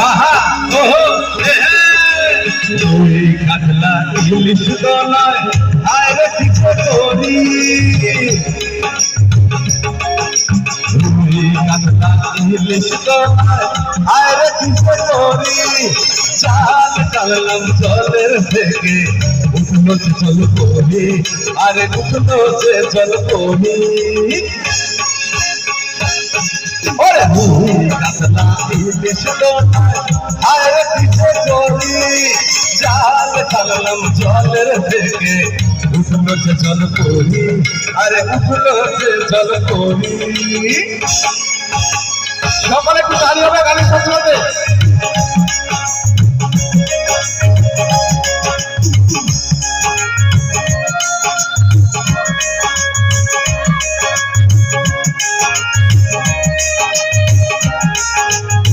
আহা ওহো ওই কাতলা ইলিশ দলায় আরে পিছে করি ওই কাতলা ইলিশ দলায় আরে পিছে করি চাল টানলাম জলের থেকে উঠলো সে জল করি আরে উঠলো সে জল করি ওরে ওই কাতলা ইলিশ দলায় আরে পিছে করি চাল টানলাম জলের থেকে উঠলো সে জল করি আরে উঠলো সে জল করি সকলে একটু তালি হবে গানের সাথে